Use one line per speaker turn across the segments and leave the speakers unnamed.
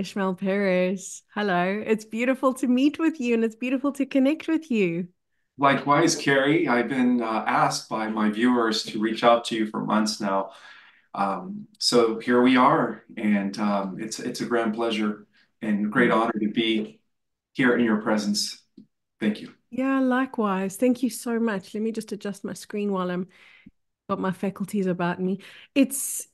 Ismael Perez. Hello. It's beautiful to meet with you and it's beautiful to connect with you.
Likewise, Kerry, I've been asked by my viewers to reach out to you for months now. So here we are, and it's a grand pleasure and great
Mm.
honor to be here in your presence. Thank you.
Yeah, likewise. Thank you so much. Let me just adjust my screen while I'm got my faculties about me. It's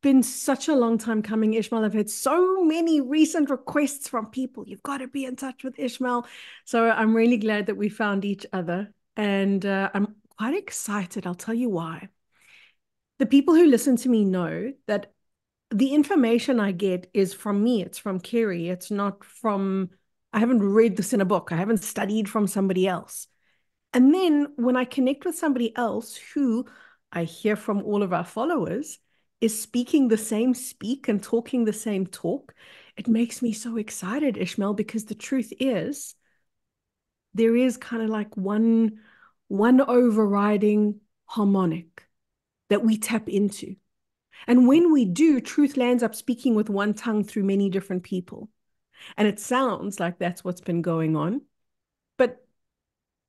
been such a long time coming, Ishmael. I've had so many recent requests from people. You've got to be in touch with Ishmael. So I'm really glad that we found each other. And I'm quite excited. I'll tell you why. The people who listen to me know that the information I get is from me. It's from Kerry. It's not from, I haven't read this in a book. I haven't studied from somebody else. And then when I connect with somebody else who I hear from all of our followers is speaking the same speak and talking the same talk, it makes me so excited, Ishmael, because the truth is there is kind of like one overriding harmonic that we tap into. And when we do, truth lands up speaking with one tongue through many different people. And it sounds like that's what's been going on. But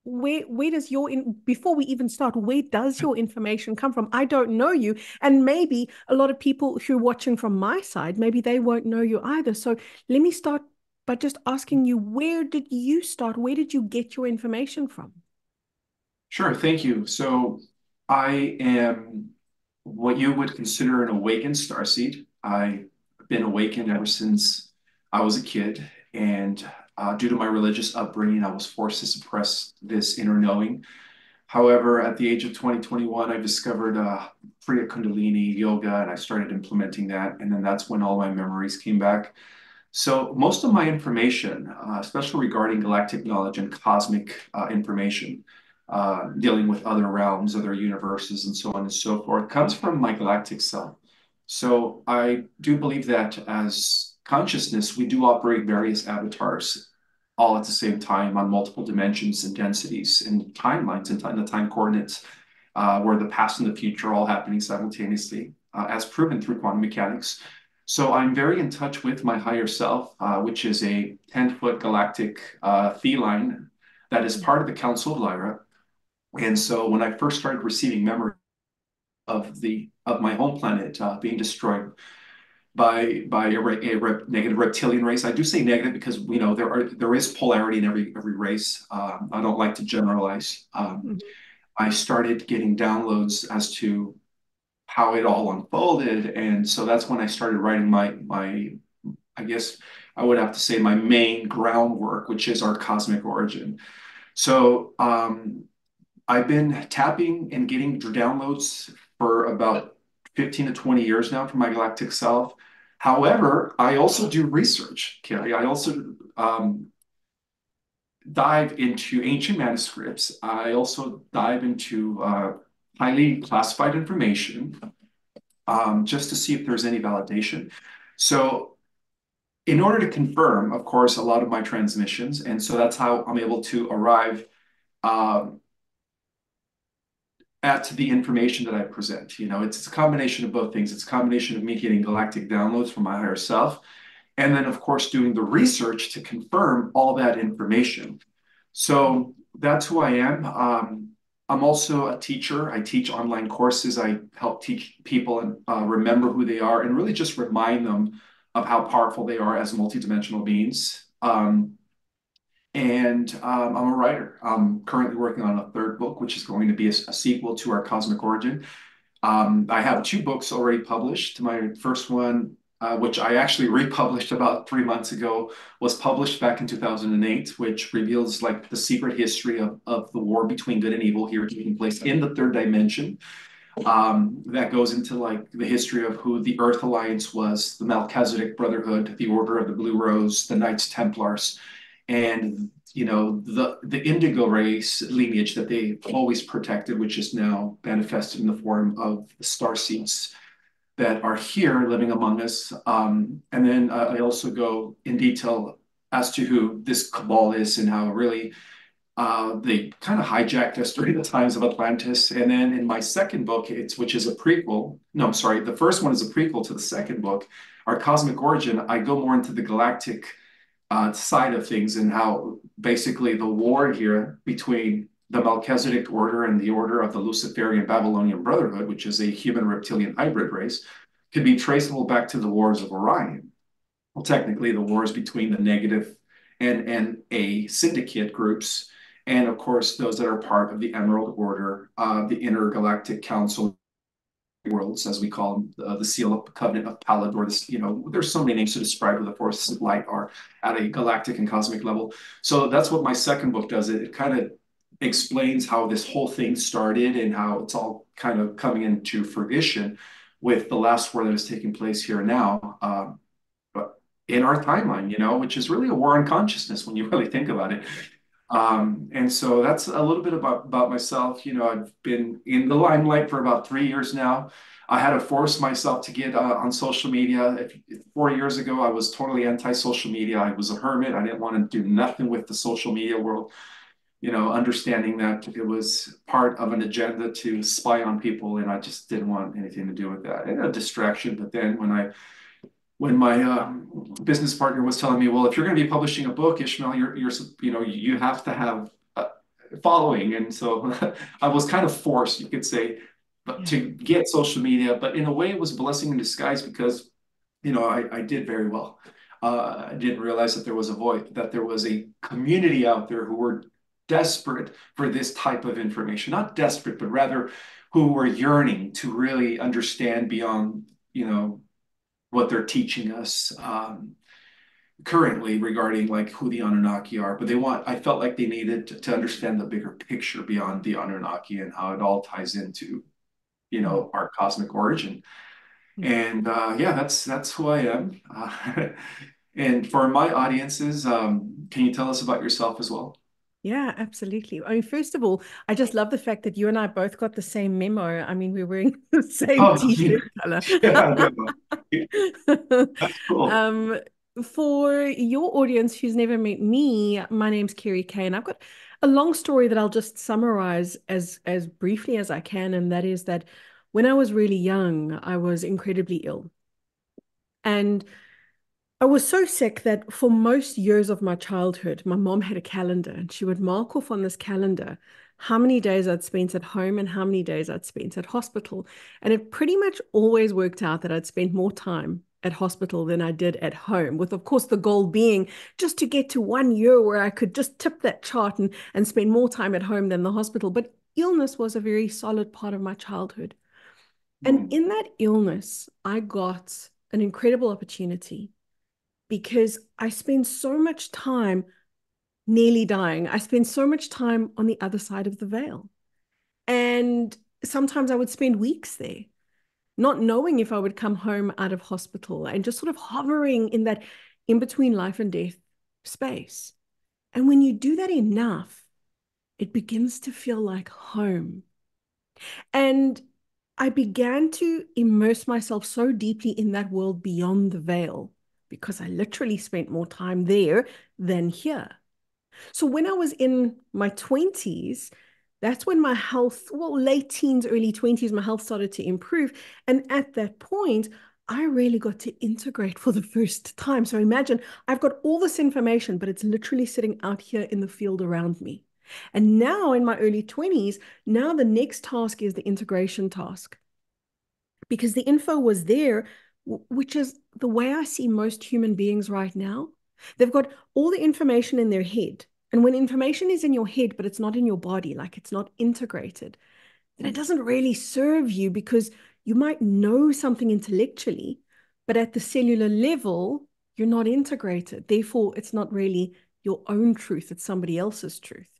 where does your before we even start, where does your information come from? I don't know you. And maybe a lot of people who are watching from my side, maybe they won't know you either. So let me start by just asking you, where did you start? Where did you get your information from?
Sure, thank you. So I am what you would consider an awakened starseed. I've been awakened ever since I was a kid, and due to my religious upbringing, I was forced to suppress this inner knowing. However, at the age of 2021, I discovered Priya Kundalini yoga and I started implementing that. And then that's when all my memories came back. So, most of my information, especially regarding galactic knowledge and cosmic information, dealing with other realms, other universes, and so on and so forth, comes from my galactic self. So, I do believe that as consciousness, we do operate various avatars all at the same time on multiple dimensions and densities and timelines and the time coordinates, where the past and the future are all happening simultaneously, as proven through quantum mechanics. So I'm very in touch with my higher self, which is a 10-foot galactic feline that is part of the Council of Lyra. And so when I first started receiving memory of my home planet being destroyed by a negative reptilian race. I do say negative because there is polarity in every race. I don't like to generalize.
Mhm.
I started getting downloads as to how it all unfolded, and so that's when I started writing my I guess I would have to say my main groundwork, which is our cosmic origin. So I've been tapping and getting downloads for about 15 to 20 years now from my galactic self. However, I also do research, Kerry. I also dive into ancient manuscripts. I also dive into highly classified information just to see if there's any validation. So, in order to confirm, of course, a lot of my transmissions, and so that's how I'm able to arrive um, at the information that I present. It's a combination of both things. It's a combination of me getting galactic downloads from my higher self, and then, of course, doing the research to confirm all that information. So that's who I am. I'm also a teacher. I teach online courses. I help teach people and remember who they are and really just remind them of how powerful they are as multidimensional beings. I'm a writer. I'm currently working on a third book, which is going to be a sequel to our Cosmic Origin. I have two books already published. My first one, which I actually republished about 3 months ago, was published back in 2008, which reveals like the secret history of the war between good and evil here taking place in the third dimension. That goes into like the history of who the Earth Alliance was, the Melchizedek Brotherhood, the Order of the Blue Rose, the Knights Templars, and the Indigo race lineage that they always protected, which is now manifested in the form of the star seeds that are here living among us. And then I also go in detail as to who this cabal is and how really they kind of hijacked us during the times of Atlantis. And then in my second book, which is a prequel. No, I'm sorry. The first one is a prequel to the second book, our cosmic origin, I go more into the galactic side of things and how basically the war here between the Melchizedek order and the order of the Luciferian Babylonian Brotherhood, which is a human reptilian hybrid race, could be traceable back to the wars of Orion. Well, technically, the wars between the negative and a syndicate groups, and of course, those that are part of the Emerald Order, the Intergalactic Council worlds, as we call them, the Seal of Covenant of Palador. This, there's so many names to describe what the forces of light are at a galactic and cosmic level. So that's what my second book does. It kind of explains how this whole thing started and how it's all kind of coming into fruition with the last war that is taking place here now. But in our timeline, which is really a war on consciousness when you really think about it. And so that's a little bit about myself. I've been in the limelight for about 3 years now. I had to force myself to get on social media. 4 years ago, I was totally anti-social media. I was a hermit. I didn't want to do nothing with the social media world, understanding that it was part of an agenda to spy on people, and I just didn't want anything to do with that. And a distraction. But then when my business partner was telling me, well, if you're going to be publishing a book, Ishmael, you have to have a following. And so I was kind of forced, you could say, but to get social media. But in a way, it was a blessing in disguise because, I did very well. I didn't realize that there was a void, that there was a community out there who were desperate for this type of information. Not desperate, but rather who were yearning to really understand beyond, what they're teaching us currently regarding like who the Anunnaki are. But I felt like they needed to understand the bigger picture beyond the Anunnaki and how it all ties into, our cosmic origin. And yeah, that's who I am. And for my audiences, can you tell us about yourself as well?
Yeah, absolutely. I mean, first of all, I just love the fact that you and I both got the same memo. I mean, we're wearing the same
Oh,
t-shirt color.
yeah, that's cool.
Um, for your audience who's never met me, my name's Kerry K, and I've got a long story that I'll just summarize as briefly as I can, and that is that when I was really young, I was incredibly ill. And I was so sick that for most years of my childhood, my mom had a calendar and she would mark off on this calendar how many days I'd spent at home and how many days I'd spent at hospital. And it pretty much always worked out that I'd spent more time at hospital than I did at home, with, of course, the goal being just to get to 1 year where I could just tip that chart and spend more time at home than the hospital. But illness was a very solid part of my childhood. And
Mm,
in that illness, I got an incredible opportunity because I spend so much time nearly dying. I spend so much time on the other side of the veil. And sometimes I would spend weeks there, not knowing if I would come home out of hospital and just sort of hovering in that in between life and death space. And when you do that enough, it begins to feel like home. And I began to immerse myself so deeply in that world beyond the veil because I literally spent more time there than here. So when I was in my 20s, that's when my health, well, late teens, early 20s, my health started to improve. And at that point, I really got to integrate for the first time. So imagine I've got all this information, but it's literally sitting out here in the field around me. And now in my early 20s, now the next task is the integration task because the info was there, which is the way I see most human beings right now. They've got all the information in their head. And when information is in your head, but it's not in your body, like it's not integrated, then it doesn't really serve you because you might know something intellectually, but at the cellular level, you're not integrated. Therefore, it's not really your own truth, it's somebody else's truth.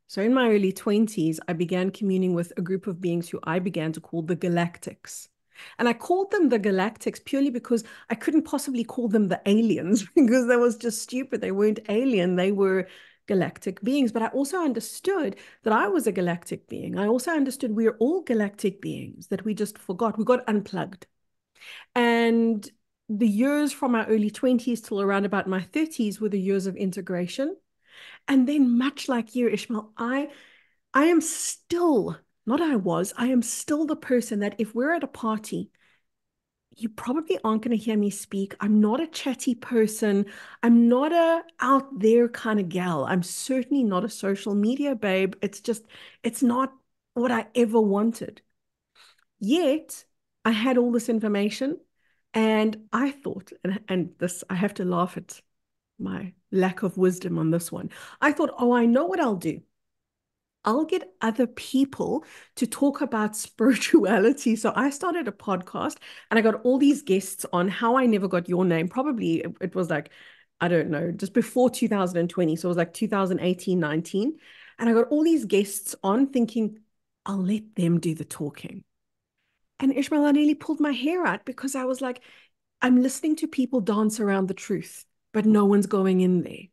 So in my early 20s, I began communing with a group of beings who I began to call the Galactics. And I called them the Galactics purely because I couldn't possibly call them the aliens because that was just stupid. They weren't alien, they were galactic beings. But I also understood that I was a galactic being. I also understood we are all galactic beings that we just forgot. We got unplugged. And the years from my early 20s till around about my 30s were the years of integration. And then, much like you, Ishmael, I am still, not I was, I am still the person that if we're at a party you probably aren't going to hear me speak. I'm not a chatty person. I'm not a out there kind of gal. I'm certainly not a social media babe. It's not what I ever wanted. Yet I had all this information and I thought, and this, I have to laugh at my lack of wisdom on this one. I thought, oh, I know what I'll do. I'll get other people to talk about spirituality. So I started a podcast and I got all these guests on. How I never got your name. Probably it was like, I don't know, just before 2020. So it was like 2018, 19. And I got all these guests on thinking, I'll let them do the talking. And Ishmael, I nearly pulled my hair out because I was like, I'm listening to people dance around the truth, but no one's going in there.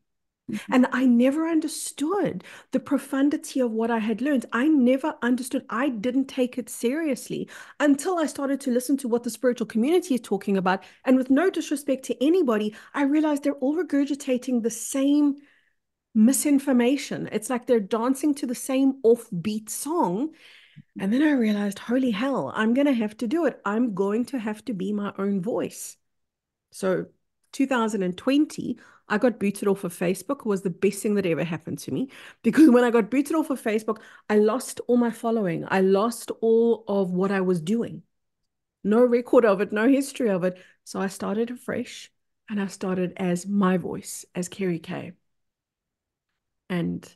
And I never understood the profundity of what I had learned. I never understood. I didn't take it seriously until I started to listen to what the spiritual community is talking about. And with no disrespect to anybody, I realized they're all regurgitating the same misinformation. It's like they're dancing to the same offbeat song. And then I realized, holy hell, I'm going to have to do it. I'm going to have to be my own voice. So 2020, I got booted off of Facebook. It was the best thing that ever happened to me because when I got booted off of Facebook, I lost all my following. I lost all of what I was doing. No record of it, no history of it. So I started afresh and I started as my voice, as Kerry K. And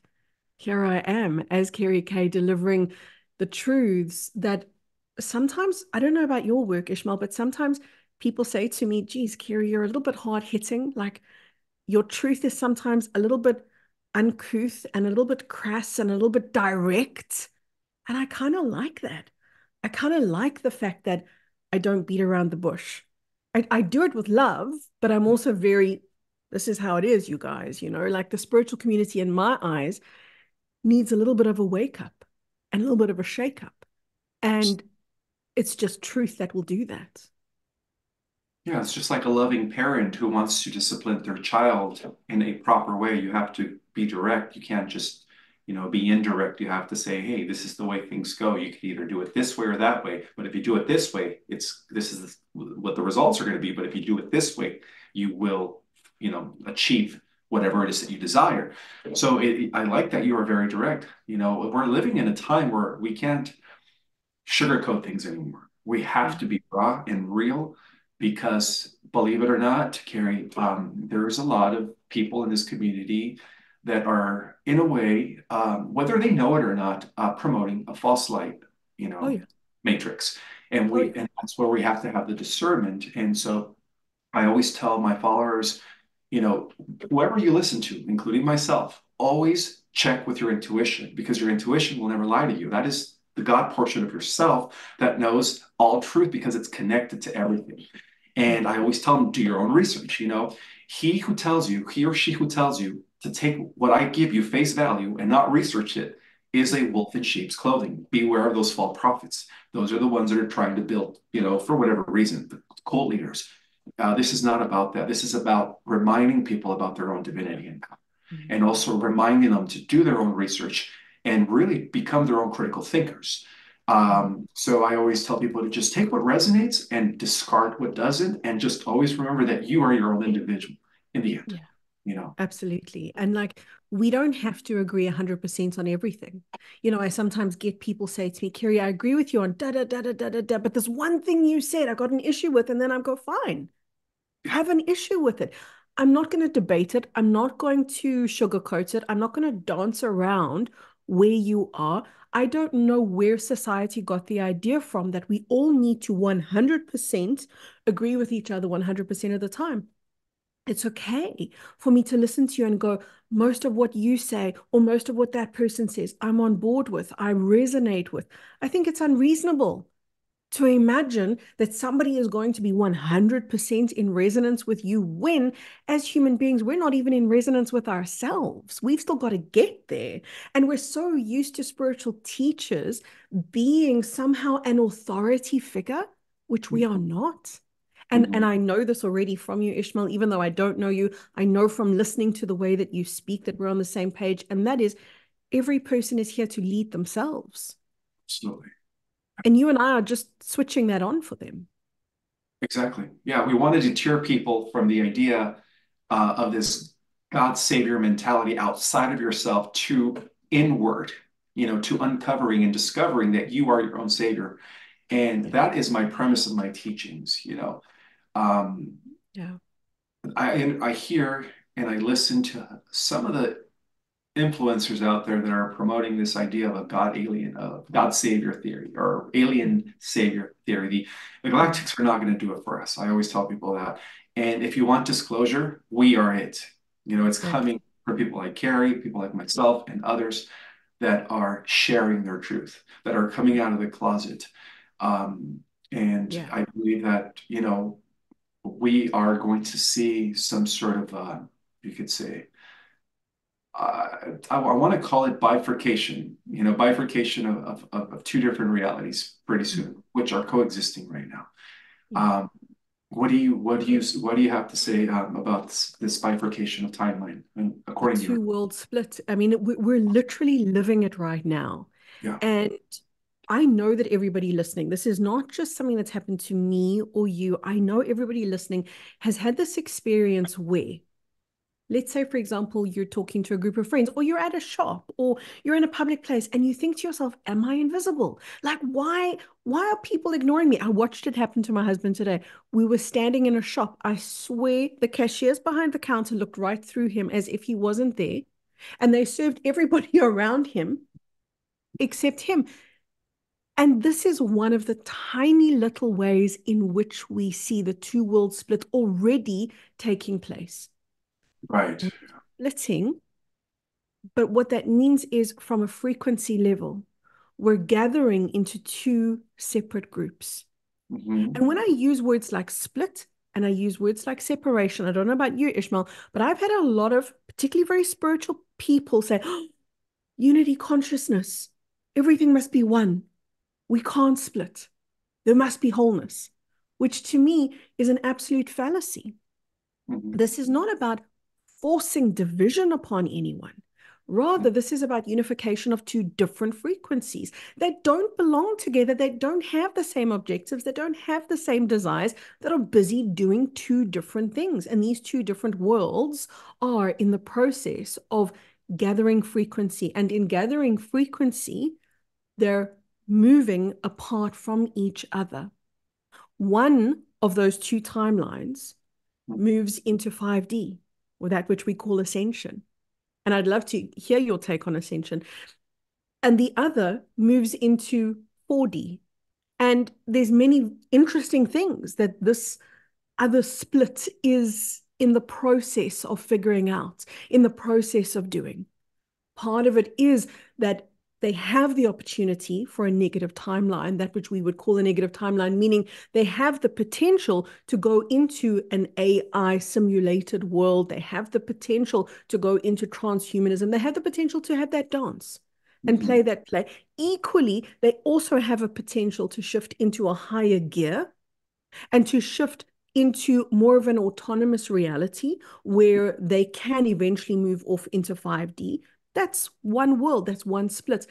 here I am as Kerry K delivering the truths that sometimes, I don't know about your work, Ishmael, but sometimes people say to me, geez, Kerry, you're a little bit hard hitting. Like your truth is sometimes a little bit uncouth and a little bit crass and a little bit direct. And I kind of like that. I kind of like the fact that I don't beat around the bush. I do it with love, but I'm also very, this is how it is, you guys, like the spiritual community in my eyes needs a little bit of a wake up and a little bit of a shake up. And it's just truth that will do that.
Yeah, it's just like a loving parent who wants to discipline their child in a proper way. You have to be direct. You can't just, be indirect. You have to say, hey, this is the way things go. You can either do it this way or that way. But if you do it this way, this is what the results are going to be. But if you do it this way, you will, achieve whatever it is that you desire. So I like that you are very direct. We're living in a time where we can't sugarcoat things anymore. We have to be raw and real because, believe it or not, Kerry, there's a lot of people in this community that are, in a way, whether they know it or not, promoting a false light,
Oh, yeah.
matrix. And
Oh, yeah.
and that's where we have to have the discernment. And so I always tell my followers, you know, whoever you listen to, including myself, always check with your intuition because your intuition will never lie to you. That is the God portion of yourself that knows all truth because it's connected to everything. And I always tell them, do your own research. He or she who tells you to take what I give you face value and not research it is a wolf in sheep's clothing. Beware of those false prophets. Those are the ones that are trying to build, for whatever reason, the cult leaders. This is not about that. This is about reminding people about their own divinity and also reminding them to do their own research and really become their own critical thinkers. So I always tell people to just take what resonates and discard what doesn't, and just always remember that you are your own individual in the end.
Yeah.
You know,
Absolutely. And like, we don't have to agree 100% on everything. I sometimes get people say to me, Kerry, I agree with you on da da da da da da da, but there's one thing you said I got an issue with, and then I go, fine, have an issue with it. I'm not going to debate it. I'm not going to sugarcoat it. I'm not going to dance around where you are. I don't know where society got the idea from that we all need to 100% agree with each other 100% of the time. It's okay for me to listen to you and go, most of what you say or most of what that person says, I'm on board with, I resonate with. I think it's unreasonable to imagine that somebody is going to be 100% in resonance with you when, as human beings, we're not even in resonance with ourselves. We've still got to get there. And we're so used to spiritual teachers being somehow an authority figure, which we are not. And I know this already from you, Ishmael, even though I don't know you, I know from listening to the way that you speak that we're on the same page. And that is every person is here to lead themselves.
absolutely.
And you and I are just switching that on for them.
Exactly. Yeah, we want to deter people from the idea of this God Savior mentality outside of yourself to inward, to uncovering and discovering that you are your own Savior. And
Yeah.
that is my premise of my teachings. Um,
Yeah.
I hear and I listen to some of the influencers out there that are promoting this idea of a God savior theory or alien savior theory. The
Mm.
galactics are not going to do it for us. I always tell people that. And if you want disclosure, we are it. It's coming
Exactly.
from people like Kerry, people like myself, and others that are sharing their truth, that are coming out of the closet. Um, and
Yeah.
I believe that, we are going to see some sort of, you could say, I want to call it bifurcation, bifurcation of two different realities pretty
Mm.
soon, which are coexisting right now.
Yeah.
Um, what do you have to say about this bifurcation of timeline,
The
according to your?
two world split. I mean, we're literally living it right now.
Yeah,
And I know that everybody listening, this is not just something that's happened to me or you. I know everybody listening has had this experience where, let's say, for example, you're talking to a group of friends, or you're at a shop, or you're in a public place, and you think to yourself, "Am I invisible? Like, why are people ignoring me?" I watched it happen to my husband today. We were standing in a shop. I swear the cashiers behind the counter looked right through him as if he wasn't there, and they served everybody around him except him. And this is one of the tiny little ways in which we see the two world split already taking place.
right.
Splitting. But what that means is from a frequency level, we're gathering into two separate groups.
Hmm.
And when I use words like split and I use words like separation, I don't know about you, Ishmael, but I've had a lot of particularly very spiritual people say, "Oh, unity consciousness, everything must be one. We can't split. There must be wholeness," which to me is an absolute fallacy.
Hmm.
This is not about forcing division upon anyone. Rather, this is about unification of two different frequencies that don't belong together, that don't have the same objectives, that don't have the same desires, that are busy doing two different things. And these two different worlds are in the process of gathering frequency. And in gathering frequency, they're moving apart from each other. One of those two timelines moves into 5D, or that which we call Ascension. And I'd love to hear your take on Ascension. And the other moves into 4D. And there's many interesting things that this other split is in the process of figuring out, in the process of doing. Part of it is that they have the opportunity for a negative timeline, that which we would call a negative timeline, meaning they have the potential to go into an AI simulated world. They have the potential to go into transhumanism. They have the potential to have that dance and
Hmm.
play that play. Equally, they also have a potential to shift into a higher gear and to shift into more of an autonomous reality where they can eventually move off into 5D. That's one world, that's one split.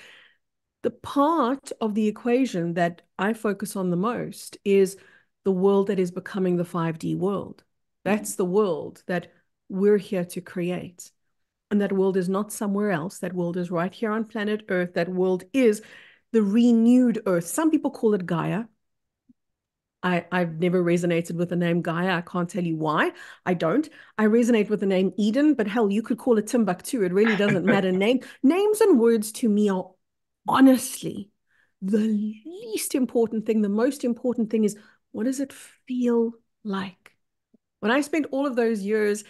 The part of the equation that I focus on the most is the world that is becoming the 5D world. That's the world that we're here to create. And that world is not somewhere else. That world is right here on planet Earth. That world is the renewed Earth. Some people call it Gaia. I've never resonated with the name Gaia. I can't tell you why. I don't. I resonate with the name Eden, but hell, you could call it Timbuktu. It really doesn't matter. Names and words to me are honestly the least important thing. The most important thing is, what does it feel like? When I spent all of those years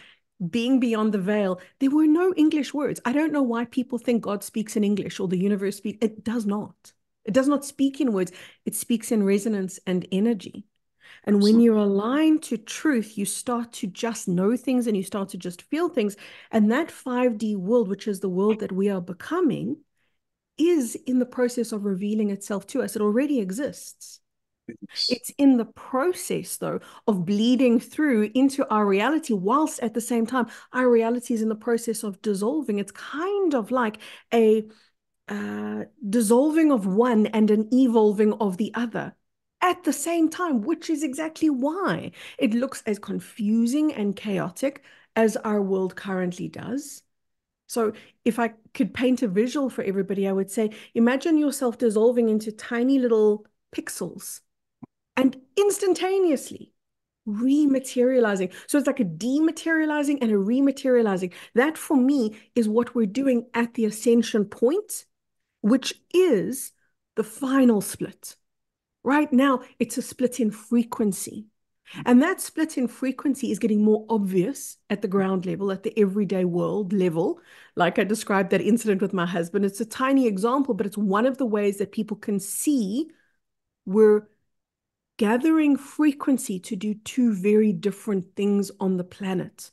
being beyond the veil, there were no English words. I don't know why people think God speaks in English or the universe speaks. It does not. It does not speak in words. It speaks in resonance and energy. And when
Absolutely.
you're aligned to truth, you start to just know things and you start to just feel things. And that 5D world, which is the world that we are becoming, is in the process of revealing itself to us. It already exists. It's in the process, though, of bleeding through into our reality, whilst at the same time, our reality is in the process of dissolving. It's kind of like a dissolving of one and an evolving of the other. at the same time, which is exactly why it looks as confusing and chaotic as our world currently does. So, if I could paint a visual for everybody, I would say imagine yourself dissolving into tiny little pixels and instantaneously rematerializing. So, it's like a dematerializing and a rematerializing. That for me is what we're doing at the ascension point, which is the final split. Right now, it's a split in frequency. And that split in frequency is getting more obvious at the ground level, at the everyday world level. Like I described that incident with my husband, it's a tiny example, but it's one of the ways that people can see we're gathering frequency to do two very different things on the planet.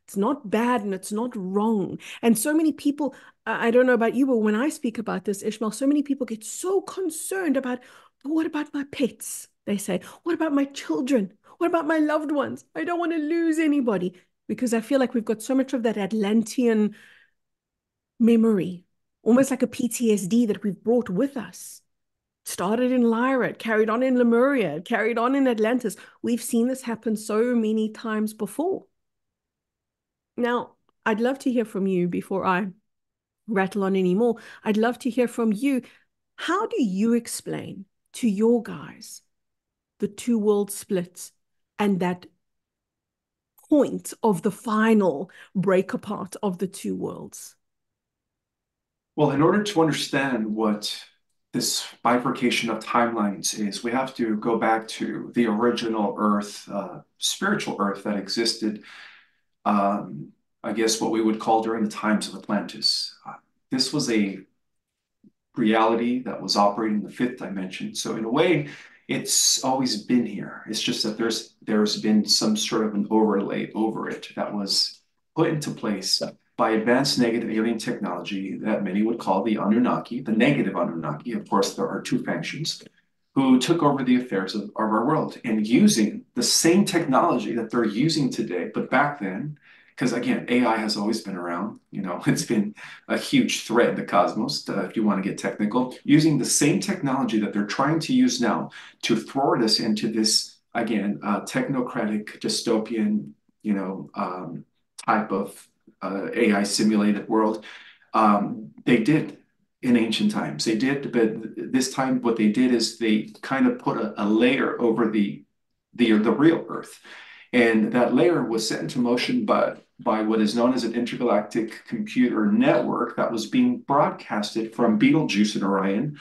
It's not bad and it's not wrong. And so many people, I don't know about you, but when I speak about this, Ishmael, so many people get so concerned about, but what about my pets? They say, what about my children? What about my loved ones? I don't want to lose anybody because I feel like we've got so much of that Atlantean memory, almost like a PTSD that we've brought with us. Started in Lyra, it carried on in Lemuria, it carried on in Atlantis. We've seen this happen so many times before. Now, I'd love to hear from you before I rattle on anymore. I'd love to hear from you. How do you explain to your guys the two world splits and that point of the final break apart of the two worlds?
Well, in order to understand what this bifurcation of timelines is, we have to go back to the original Earth, spiritual Earth that existed, um, I guess what we would call during the times of Atlantis. This was a reality that was operating in the fifth dimension. So in a way, it's always been here. It's just that there's been some sort of an overlay over it that was put into place by advanced negative alien technology that many would call the Anunnaki, the negative Anunnaki. Of course, there are two factions who took over the affairs of our world and using the same technology that they're using today, but back then, because again, AI has always been around. You know, it's been a huge threat in the cosmos, if you want to get technical, using the same technology that they're trying to use now to thwart us into this, again, technocratic, dystopian, type of AI simulated world. They did in ancient times. They did, but this time what they did is they kind of put a layer over the real Earth. And that layer was set into motion by what is known as an intergalactic computer network that was being broadcasted from Betelgeuse and Orion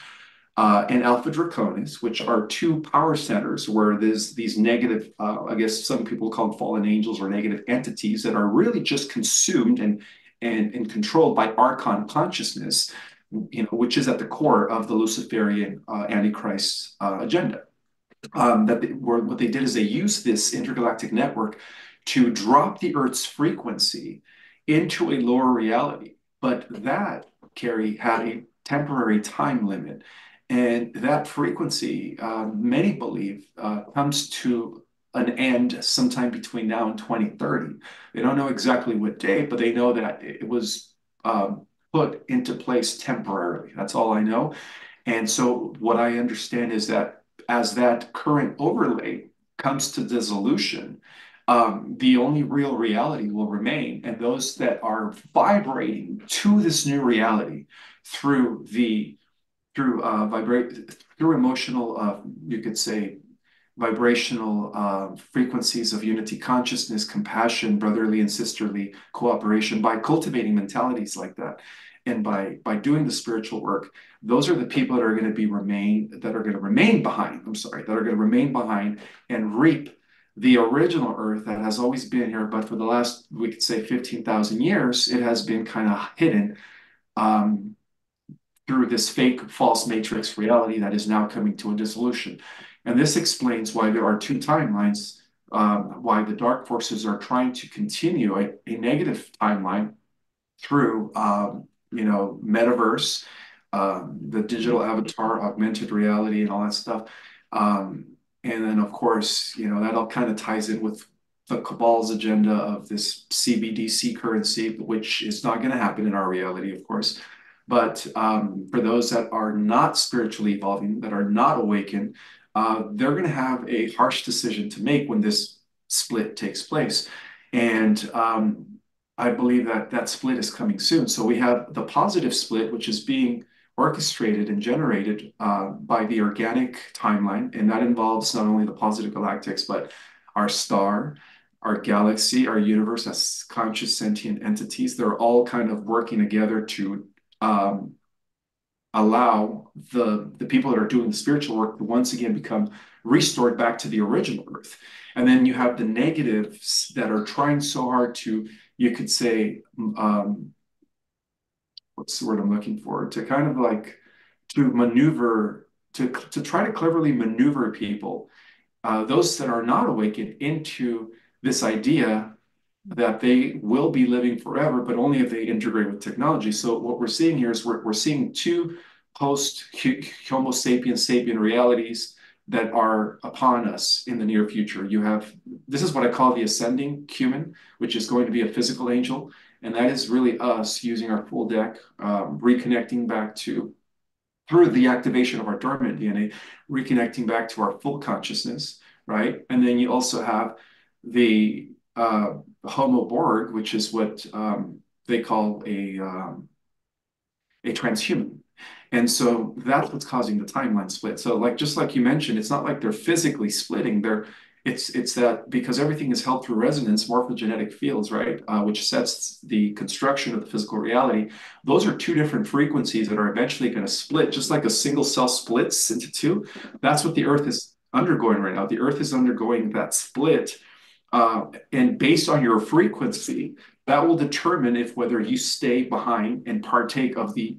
and Alpha Draconis, which are two power centers where there's these negative, I guess some people call them fallen angels or negative entities that are really just consumed and controlled by Archon consciousness, which is at the core of the Luciferian Antichrist agenda. What they did is they used this intergalactic network to drop the Earth's frequency into a lower reality. But that, Kerry, had a temporary time limit. And that frequency, many believe, comes to an end sometime between now and 2030. They don't know exactly what day, but they know that it was put into place temporarily. That's all I know. And so what I understand is that as that current overlay comes to dissolution, the only real reality will remain. And those that are vibrating to this new reality through through emotional, you could say, vibrational frequencies of unity consciousness, compassion, brotherly and sisterly cooperation, by cultivating mentalities like that, and by doing the spiritual work, those are the people that are going to remain behind. I'm sorry, that are going to remain behind and reap the original Earth that has always been here, but for the last, we could say, 15,000 years, it has been kind of hidden. Through this fake false matrix reality that is now coming to a dissolution. And this explains why there are two timelines, why the dark forces are trying to continue a negative timeline through, metaverse, the digital avatar, augmented reality, and all that stuff. And then, of course, that all kind of ties in with the cabal's agenda of this CBDC currency, which is not going to happen in our reality, of course. But for those that are not spiritually evolving, that are not awakened, they're going to have a harsh decision to make when this split takes place. And I believe that that split is coming soon. So we have the positive split, which is being orchestrated and generated by the organic timeline. And that involves not only the positive galactics, but our star, our galaxy, our universe as conscious sentient entities. They're all kind of working together to um, allow the people that are doing the spiritual work to once again become restored back to the original earth. And then you have the negatives that are trying so hard to, you could say, what's the word I'm looking for, to kind of like to maneuver, to try to cleverly maneuver people, those that are not awakened, into this idea that they will be living forever, but only if they integrate with technology. So what we're seeing here is we're seeing two post Homo sapiens sapien realities that are upon us in the near future. You have, this is what I call the ascending human, which is going to be a physical angel. And that is really us using our full deck, reconnecting back to, through the activation of our dormant DNA, reconnecting back to our full consciousness, right? And then you also have the Homo Borg, which is what they call a transhuman. And so that's what's causing the timeline split. So like just like you mentioned, it's not like they're physically splitting. It's that because everything is held through resonance, morphogenetic fields, right, which sets the construction of the physical reality. Those are two different frequencies that are eventually going to split, just like a single cell splits into two. That's what the Earth is undergoing right now. The Earth is undergoing that split, and based on your frequency, that will determine if whether you stay behind and partake of the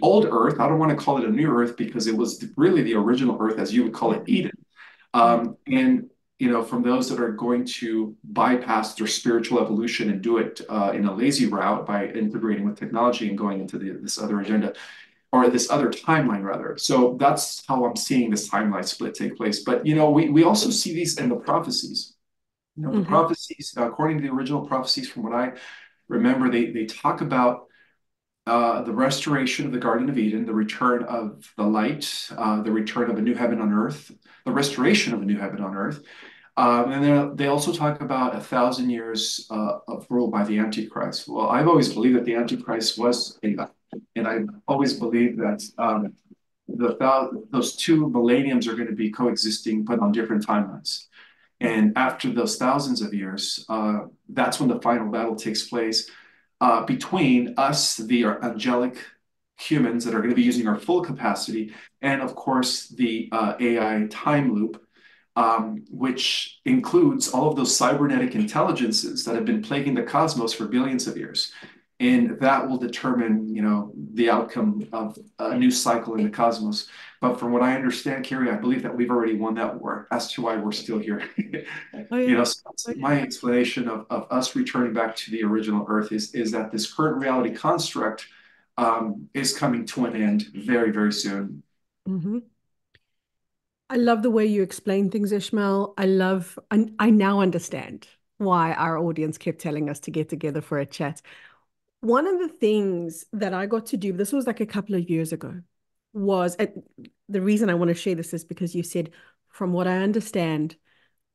old Earth. I don't want to call it a new Earth because it was really the original Earth, as you would call it, Eden. And you know, from those that are going to bypass their spiritual evolution and do it in a lazy route by integrating with technology and going into this other agenda, or this other timeline rather. So that's how I'm seeing this timeline split take place. But you know, we also see these in the prophecies. You know, the
Mm-hmm.
prophecies, according to the original prophecies, from what I remember, they talk about the restoration of the Garden of Eden, the return of the light, the return of a new heaven on earth, the restoration of a new heaven on earth. And then they also talk about 1,000 years of rule by the Antichrist. Well, I've always believed that the Antichrist was a God, and I've always believed that those two millenniums are going to be coexisting, but on different timelines. And after those thousands of years, that's when the final battle takes place between us, the angelic humans that are going to be using our full capacity, and of course, the AI time loop, which includes all of those cybernetic intelligences that have been plaguing the cosmos for billions of years. And that will determine, you know, the outcome of a new cycle in the cosmos. But from what I understand, Kerry, I believe that we've already won that war as to why we're still here.
Oh
You
yeah.
know, so
Oh yeah.
my explanation of us returning back to the original Earth is that this current reality construct is coming to an end very, very soon.
Mm-hmm. I love the way you explain things, Ishmael. I now understand why our audience kept telling us to get together for a chat. One of the things that I got to do, this was like a couple of years ago, was the reason I want to share this is because you said, from what I understand,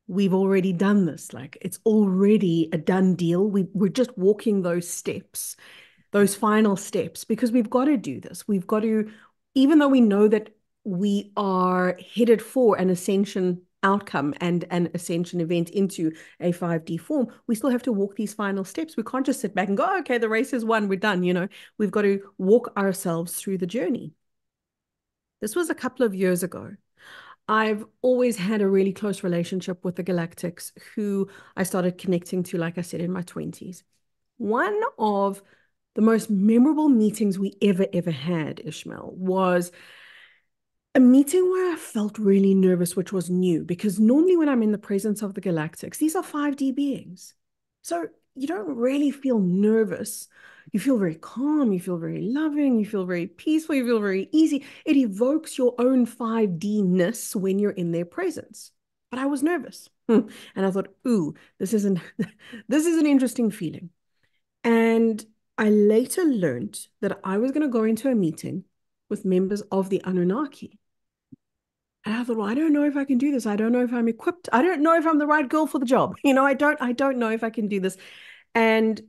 we've already done this. Like it's already a done deal. We're just walking those steps, those final steps, because we've got to do this. We've got to, even though we know that we are headed for an ascension outcome and an ascension event into a 5D form, we still have to walk these final steps. We can't just sit back and go, okay, the race is won, we're done. You know, we've got to walk ourselves through the journey. This was a couple of years ago. I've always had a really close relationship with the Galactics, who I started connecting to, like I said, in my 20s. One of the most memorable meetings we ever had, Ishmael, was a meeting where I felt really nervous, which was new because normally when I'm in the presence of the Galactics, these are 5D beings. So you don't really feel nervous. You feel very calm, you feel very loving, you feel very peaceful, you feel very easy. It evokes your own 5D-ness when you're in their presence. But I was nervous. And I thought, ooh, this isn't this is an interesting feeling. And I later learned that I was going to go into a meeting with members of the Anunnaki. And I thought, well, I don't know if I can do this. I don't know if I'm equipped. I don't know if I'm the right girl for the job. I don't know if I can do this. And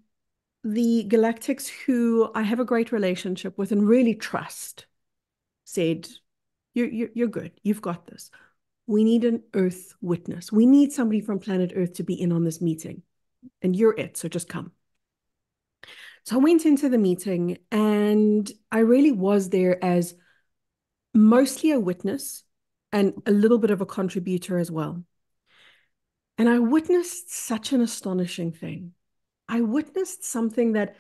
the Galactics, who I have a great relationship with and really trust, said, you're good. You've got this. We need an Earth witness. We need somebody from planet Earth to be in on this meeting. And you're it. So just come. So I went into the meeting and I really was there as mostly a witness and a little bit of a contributor as well. And I witnessed such an astonishing thing. I witnessed something that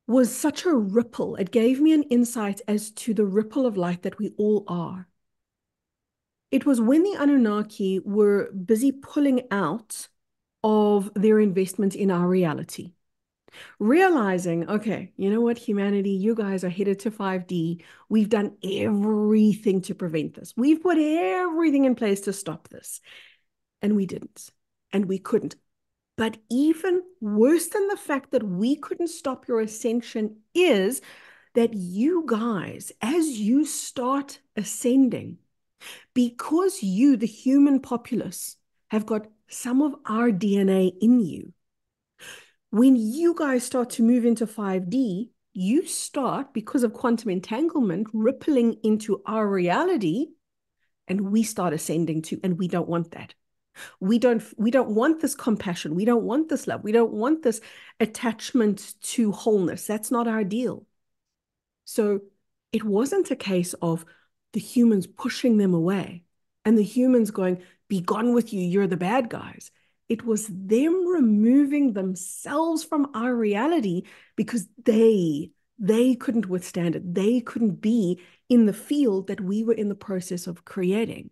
was such a ripple. It gave me an insight as to the ripple of light that we all are. It was when the Anunnaki were busy pulling out of their investment in our reality, realizing, okay, you know what, humanity, you guys are headed to 5D. We've done everything to prevent this. We've put everything in place to stop this. And we didn't. And we couldn't. But even worse than the fact that we couldn't stop your ascension is that you guys, as you start ascending, because you, the human populace, have got some of our DNA in you, when you guys start to move into 5D, you start, because of quantum entanglement, rippling into our reality, and we start ascending too, and we don't want that. We don't want this compassion. We don't want this love. We don't want this attachment to wholeness. That's not our deal. So it wasn't a case of the humans pushing them away and the humans going, be gone with you, you're the bad guys. It was them removing themselves from our reality because they couldn't withstand it. They couldn't be in the field that we were in the process of creating.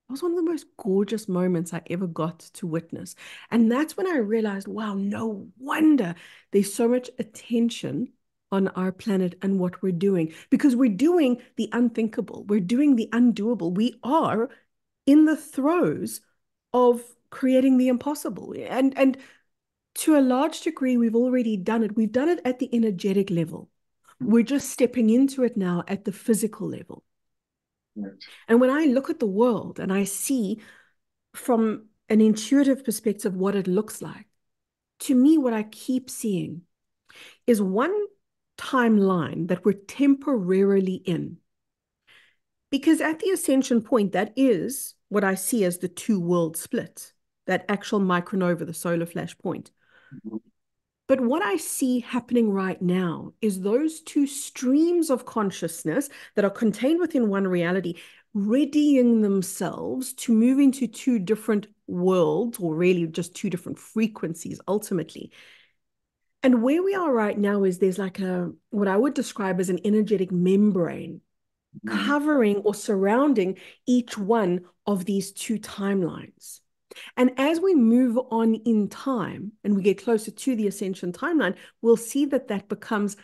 It was one of the most gorgeous moments I ever got to witness. And that's when I realized, wow, no wonder there's so much attention on our planet and what we're doing, because we're doing the unthinkable. We're doing the undoable. We are in the throes of creating the impossible. And to a large degree, we've already done it. We've done it at the energetic level. We're just stepping into it now at the physical level.
Right.
And when I look at the world and I see from an intuitive perspective what it looks like, to me, what I keep seeing is one timeline that we're temporarily in. Because at the ascension point, that is what I see as the two world split, that actual micronova, the solar flash point. But what I see happening right now is those two streams of consciousness that are contained within one reality readying themselves to move into two different worlds, or really just two different frequencies ultimately. And where we are right now is there's like what I would describe as an energetic membrane
Mhm.
covering or surrounding each one of these two timelines. And as we move on in time and we get closer to the ascension timeline, we'll see that that becomes,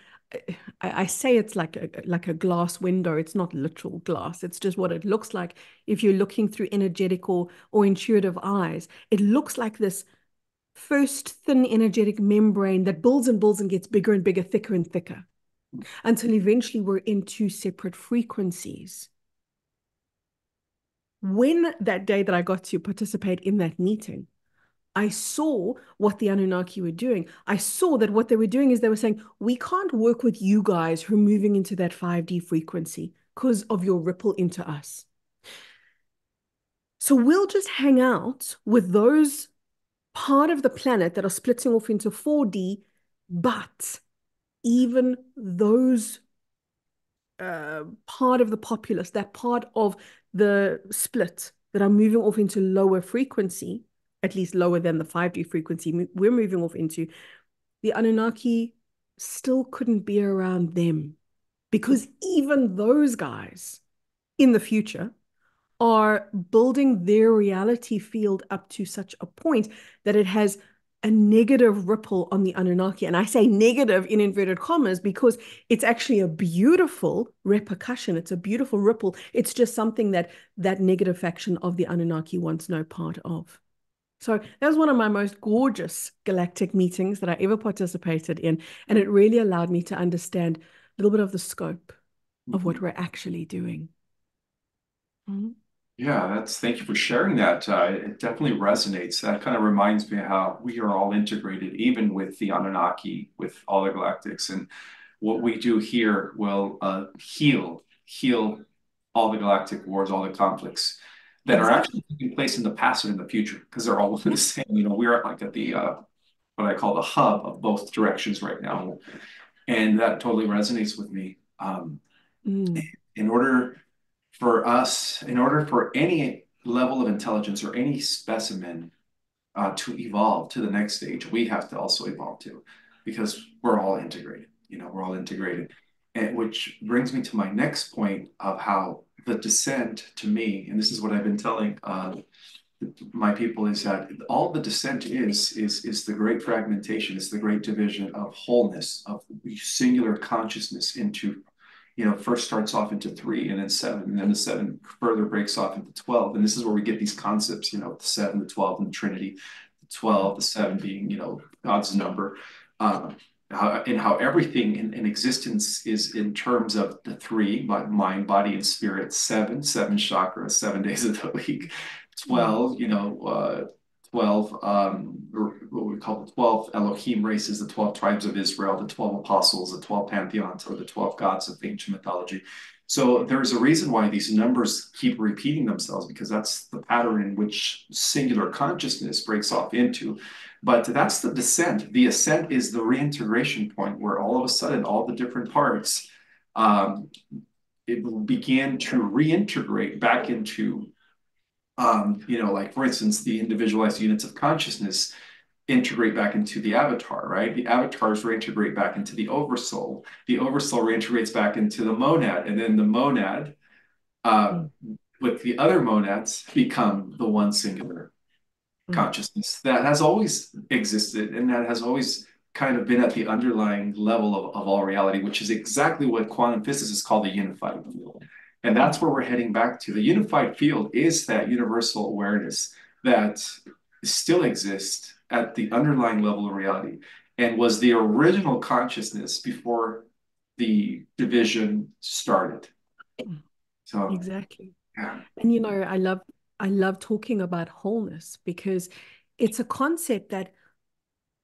I say it's like a glass window. It's not literal glass. It's just what it looks like if you're looking through energetic or intuitive eyes. It looks like this first thin energetic membrane that builds and gets bigger and bigger, thicker and thicker, until eventually we're in two separate frequencies. When that day that I got to participate in that meeting, I saw what the Anunnaki were doing. I saw that what they were doing is they were saying, we can't work with you guys who are moving into that 5D frequency because of your ripple into us. So we'll just hang out with those part of the planet that are splitting off into 4D, but even those part of the populace, that part of the split that are moving off into lower frequency, at least lower than the 5D frequency we're moving off into, the Anunnaki still couldn't be around them, because even those guys in the future are building their reality field up to such a point that it has a negative ripple on the Anunnaki. And I say negative in inverted commas because it's actually a beautiful repercussion. It's a beautiful ripple. It's just something that that negative faction of the Anunnaki wants no part of. So that was one of my most gorgeous galactic meetings that I ever participated in. And it really allowed me to understand a little bit of the scope of what
Mhm.
we're actually doing. Mhm.
Yeah, that's thank you for sharing that. It definitely resonates. That kind of reminds me of how we are all integrated, even with the Anunnaki, with all the galactics, and what we do here will heal all the galactic wars, all the conflicts that are actually
Exactly.
taking place in the past and in the future, because they're all the
Yeah.
same. You know, we're like at the what I call the hub of both directions right now, and that totally resonates with me.
Mm.
In order in order for any level of intelligence or any specimen to evolve to the next stage, we have to also evolve too, because we're all integrated. You know, we're all integrated. And which brings me to my next point of how the descent to me, and this is what I've been telling my people, is that all the descent is the great fragmentation, is the great division of wholeness, of singular consciousness into, you know, first starts off into three and then seven, and then the seven further breaks off into 12. And this is where we get these concepts, you know, the seven, the 12, and the Trinity, the 12, the seven being, you know, God's number. And how everything in existence is in terms of the three, mind, body, and spirit, seven chakras, 7 days of the week,
Mm.
12, you know, 12, or what we call the 12 Elohim races, the 12 tribes of Israel, the 12 apostles, the 12 pantheons, or the 12 gods of ancient mythology. So there's a reason why these numbers keep repeating themselves, because that's the pattern in which singular consciousness breaks off into. But that's the descent. The ascent is the reintegration point where all of a sudden all the different parts um, it began to reintegrate back into you know, like for instance, the individualized units of consciousness integrate back into the avatar, right? The avatars reintegrate back into the oversoul. The oversoul reintegrates back into the monad, and then the monad uh,
Mm.
with the other monads become the one singular
Mm.
consciousness that has always existed and that has always kind of been at the underlying level of all reality, which is exactly what quantum physicists call the unified field. And
Mm.
that's where we're heading back to. The unified field is that universal awareness that still exists at the underlying level of reality and was the original consciousness before the division started.
Mm.
So,
Exactly.
yeah.
And I love talking about wholeness because it's a concept that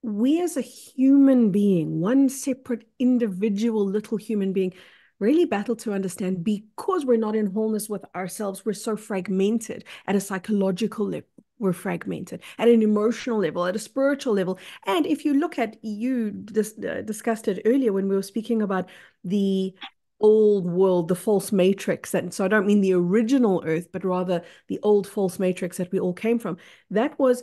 we as a human being, one separate individual little human being, really battle to understand because we're not in wholeness with ourselves. We're so fragmented at a psychological level. We're fragmented at an emotional level, at a spiritual level. And if you look at, discussed it earlier when we were speaking about the old world, the false matrix. And so I don't mean the original Earth, but rather the old false matrix that we all came from. That was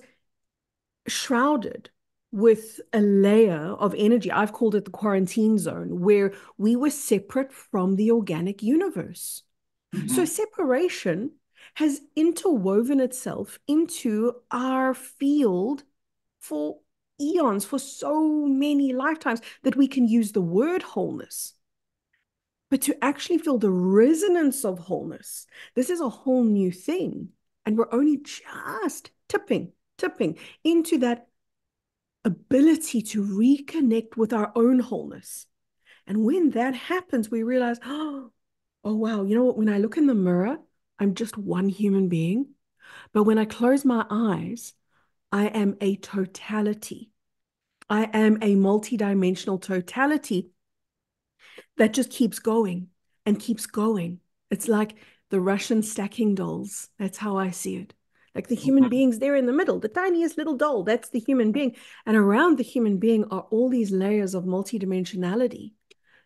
shrouded with a layer of energy. I've called it the quarantine zone, where we were separate from the organic universe. So
Mhm.
separation has interwoven itself into our field for eons, for so many lifetimes, that we can use the word wholeness. But to actually feel the resonance of wholeness, this is a whole new thing. And we're only just tipping into that ability to reconnect with our own wholeness. And when that happens, we realize, oh wow, you know what? When I look in the mirror, I'm just one human being. But when I close my eyes, I am a totality. I am a multidimensional totality that just keeps going and keeps going. It's like the Russian stacking dolls. That's how I see it. Like the human beings there in the middle, the tiniest little doll, that's the human being. And around the human being are all these layers of multidimensionality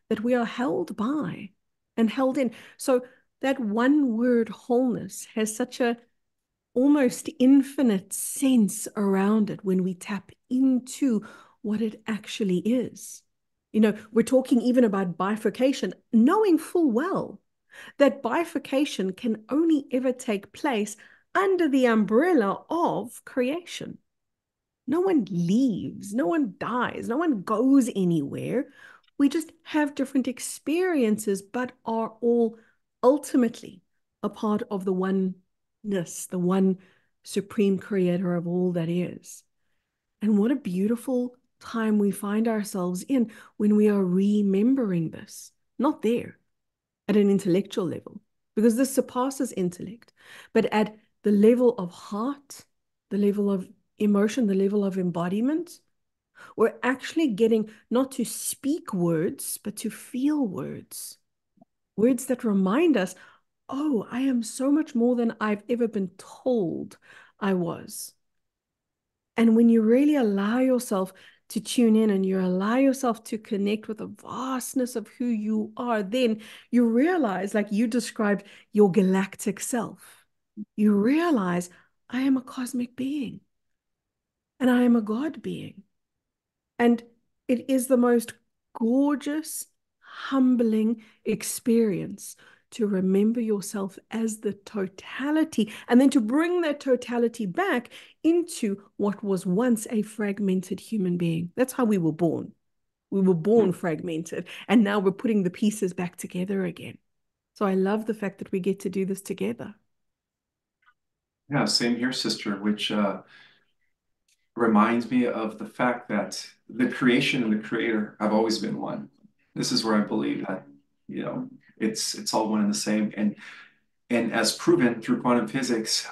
that we are held by and held in. So that one word wholeness has such a almost infinite sense around it when we tap into what it actually is. You know, we're talking even about bifurcation, knowing full well that bifurcation can only ever take place under the umbrella of creation. No one leaves, no one dies, no one goes anywhere. We just have different experiences, but are all ultimately a part of the oneness, the one supreme creator of all that is. And what a beautiful time we find ourselves in when we are remembering this, not there at an intellectual level, because this surpasses intellect. But at the level of heart, the level of emotion, the level of embodiment, we're actually getting not to speak words, but to feel words. Words that remind us, oh, I am so much more than I've ever been told I was. And when you really allow yourself to tune in and you allow yourself to connect with the vastness of who you are, then you realize, like you described your galactic self, you realize I am a cosmic being and I am a God being. And it is the most gorgeous, humbling experience to remember yourself as the totality and then to bring that totality back into what was once a fragmented human being. That's how we were born. We were born fragmented, and now we're putting the pieces back together again. So I love the fact that we get to do this together.
Yeah, same here, sister, which reminds me of the fact that the creation and the creator have always been one. This is where I believe that, you know, it's all one and the same. And as proven through quantum physics,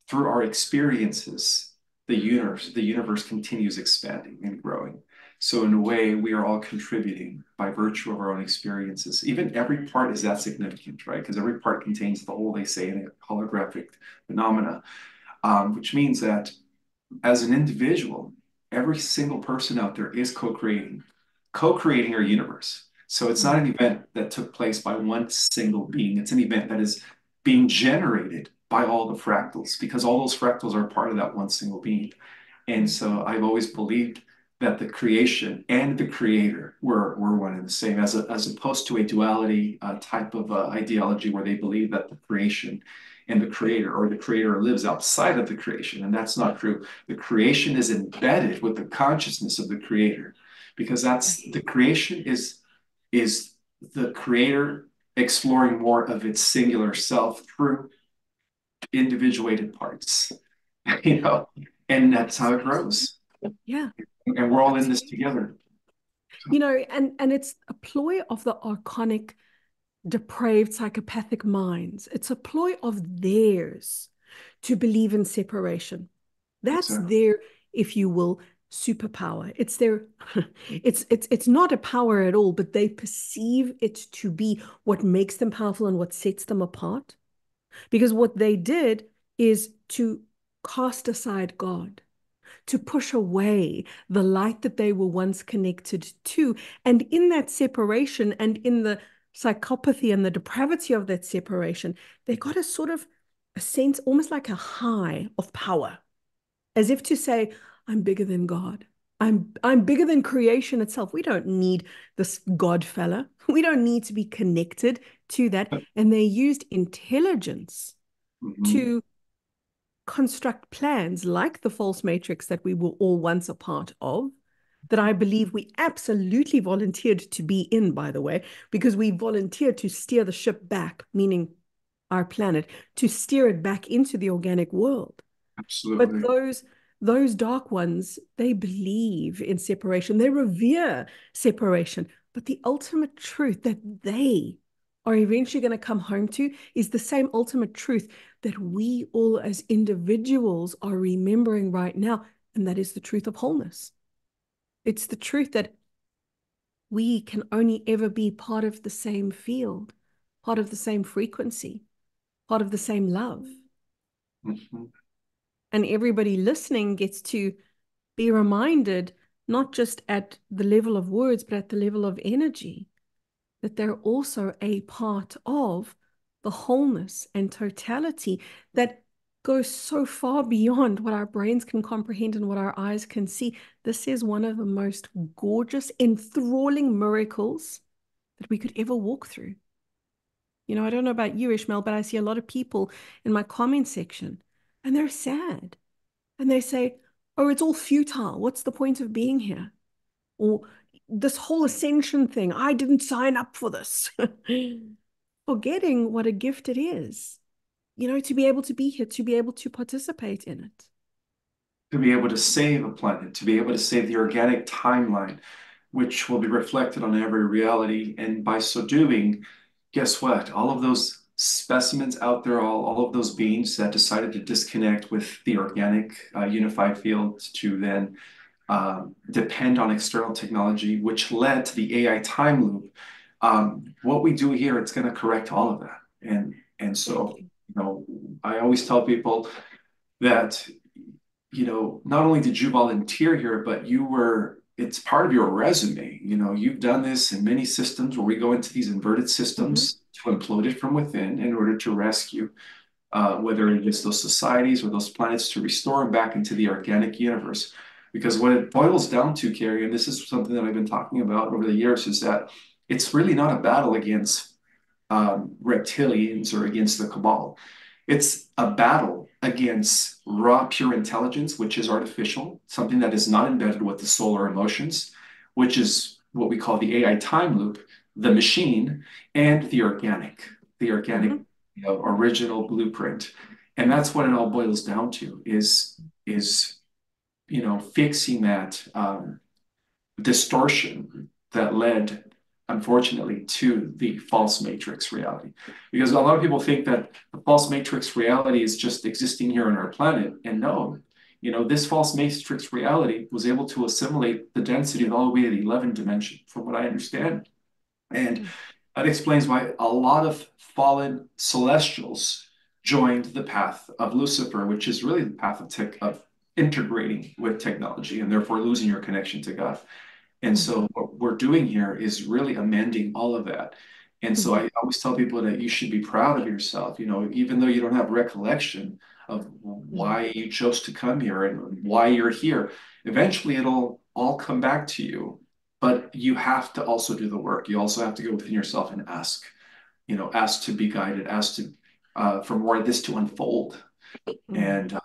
through our experiences, the universe continues expanding and growing. So in a way, we are all contributing by virtue of our own experiences. Even every part is that significant, right? Because every part contains the whole, they say, in a holographic phenomena, which means that as an individual, every single person out there is co-creating our universe. So it's not an event that took place by one single being. It's an event that is being generated by all the fractals because all those fractals are part of that one single being. And so I've always believed that the creation and the creator were one and the same, as opposed to a duality type of ideology where they believe that the creation and the creator, or the creator lives outside of the creation. And that's not true. The creation is embedded with the consciousness of the creator, because that's the creation is the creator exploring more of its singular self through individuated parts, you know, and that's how it grows.
Yeah,
And we're all in this
absolutely.
together.
You know, and it's a ploy of the archonic depraved psychopathic minds. It's a ploy of theirs to believe in separation. That's
Exactly.
their, if you will, superpower. It's their it's not a power at all, but they perceive it to be what makes them powerful and what sets them apart. Because what they did is to cast aside God, to push away the light that they were once connected to. And in that separation and in the psychopathy and the depravity of that separation, they got a sort of a sense, almost like a high of power, as if to say, I'm bigger than God. I'm bigger than creation itself. We don't need this God fella. We don't need to be connected to that. And they used intelligence
Mhm.
to construct plans like the false matrix that we were all once a part of, that I believe we absolutely volunteered to be in, by the way, because we volunteered to steer the ship back, meaning our planet, to steer it back into the organic world. But
Absolutely.
those dark ones, they believe in separation, they revere separation, but the ultimate truth that they are eventually going to come home to is the same ultimate truth that we all as individuals are remembering right now, and that is the truth of wholeness. It's the truth that we can only ever be part of the same field, part of the same frequency, part of the same love.
Mhm.
And everybody listening gets to be reminded, not just at the level of words, but at the level of energy, that they're also a part of the wholeness and totality that goes so far beyond what our brains can comprehend and what our eyes can see. This is one of the most gorgeous, enthralling miracles that we could ever walk through. You know, I don't know about you, Ishmael, but I see a lot of people in my comment section and they're sad and they say, oh, it's all futile. What's the point of being here? Or this whole ascension thing, I didn't sign up for this. Forgetting what a gift it is, you know, to be able to be here, to be able to participate in it.
To be able to save a planet, to be able to save the organic timeline, which will be reflected on every reality. And by so doing, guess what? All of those specimens out there, all of those beings that decided to disconnect with the organic unified field to then depend on external technology, which led to the AI time loop. What we do here, it's going to correct all of that. And so,
Absolutely.
you know, I always tell people that, you know, not only did you volunteer here, but it's part of your resume. You know, you've done this in many systems where we go into these inverted
Hmm.
systems to implode it from within in order to rescue whether it is those societies or those planets, to restore them back into the organic universe. Because what it boils down to, Kerry, and this is something that I've been talking about over the years, is that it's really not a battle against reptilians or against the cabal. It's a battle against raw, pure intelligence, which is artificial, something that is not embedded with the soul or emotions, which is what we call the AI time loop, the machine, and the organic,
Hmm.
you know, original blueprint. And that's what it all boils down to is you know, fixing that distortion that led, unfortunately, to the false matrix reality. Because a lot of people think that the false matrix reality is just existing here on our planet. And no, you know, this false matrix reality was able to assimilate the density of all the way to the 11th dimension, from what I understand. And that explains why a lot of fallen celestials joined the path of Lucifer, which is really the path of integrating with technology and therefore losing your connection to God. And
Hmm.
so what we're doing here is really amending all of that. And so
Hmm.
I always tell people that you should be proud of yourself, you know, even though you don't have recollection of
Hmm.
why you chose to come here and why you're here. Eventually it'll all come back to you, but you have to also do the work. You also have to go within yourself and ask, you know, ask to be guided, ask to for more of this to unfold.
Hmm.
And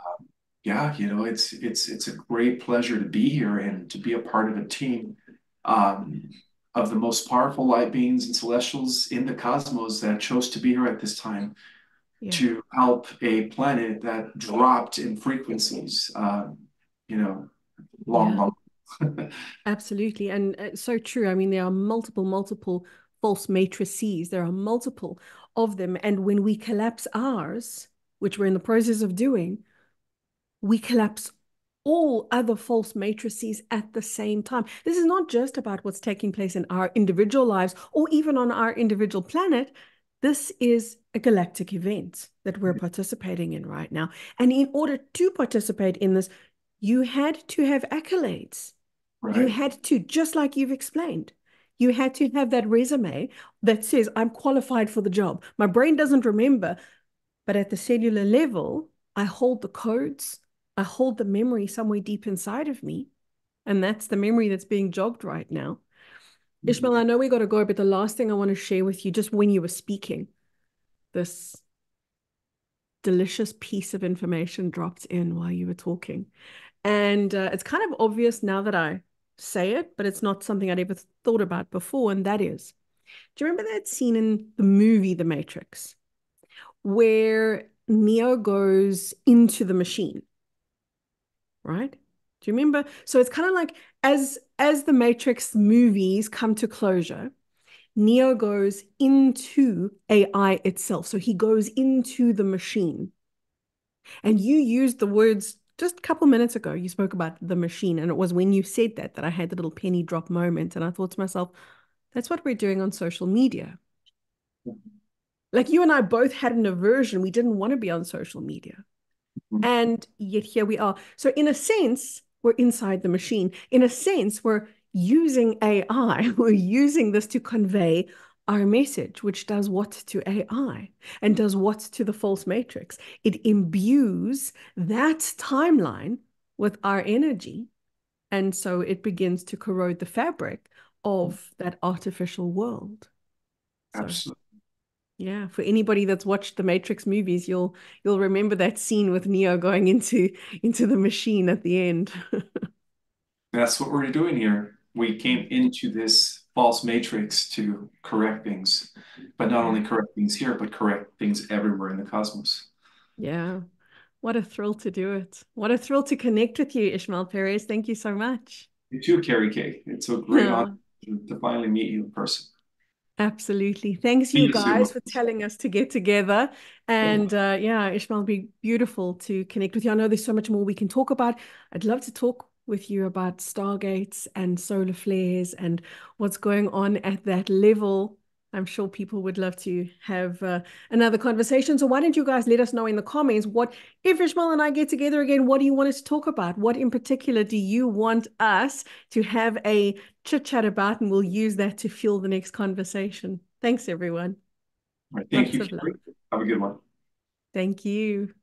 yeah, you know, it's a great pleasure to be here and to be a part of a team um, of the most powerful light beings and celestials in the cosmos that chose to be here at this time
Yeah.
to help a planet that dropped in frequencies, you know, long,
Yeah.
long.
Absolutely. And so true. I mean, there are multiple false matrices. There are multiple of them. And when we collapse ours, which we're in the process of doing, we collapse all other false matrices at the same time. This is not just about what's taking place in our individual lives or even on our individual planet. This is a galactic event that we're participating in right now. And in order to participate in this, you had to have accolades. You
Right.
had to, just like you've explained, you had to have that resume that says, I'm qualified for the job. My brain doesn't remember, but at the cellular level, I hold the codes, I hold the memory somewhere deep inside of me. And that's the memory that's being jogged right now. Ishmael, I know we got to go, but the last thing I want to share with you, just when you were speaking, this delicious piece of information dropped in while you were talking. And it's kind of obvious now that I say it, but it's not something I'd ever thought about before. And that is, do you remember that scene in the movie The Matrix where Neo goes into the machine, right? Do you remember? So it's kind of like as the Matrix movies come to closure, Neo goes into AI itself. So he goes into the machine. And you used the words just a couple minutes ago. You spoke about the machine. And it was when you said that that I had the little penny drop moment. And I thought to myself, that's what we're doing on social media. Like you and I both had an aversion. We didn't want to be on social media. And yet here we are. So, in a sense, we're inside the machine. In a sense, we're using AI. We're using this to convey our message, which does what to AI and does what to the false matrix. It imbues that timeline with our energy. And so it begins to corrode the fabric of that artificial world. So,
Absolutely.
yeah, for anybody that's watched the Matrix movies, you'll remember that scene with Neo going into the machine at the end.
That's what we're doing here. We came into this false matrix to correct things, but not
Yeah.
only correct things here, but correct things everywhere in the cosmos.
Yeah. What a thrill to do it. What a thrill to connect with you, Ishmael Perez. Thank you so much.
You too, Kerry K. It's a great honor to finally meet you in person.
Absolutely. Thanks,
See
you
you
guys,
soon.
for telling us to get together. And yeah, Ishmael, it'd be beautiful to connect with you. I know there's so much more we can talk about. I'd love to talk with you about stargates and solar flares and what's going on at that level. I'm sure people would love to have another conversation. So why don't you guys let us know in the comments what, if Ishmael and I get together again, what do you want us to talk about? What in particular do you want us to have a chit chat about, and we'll use that to fuel the next conversation. Thanks, everyone.
All right, thank
Lots
you,
of love.
Kerry. Have a good one.
Thank you.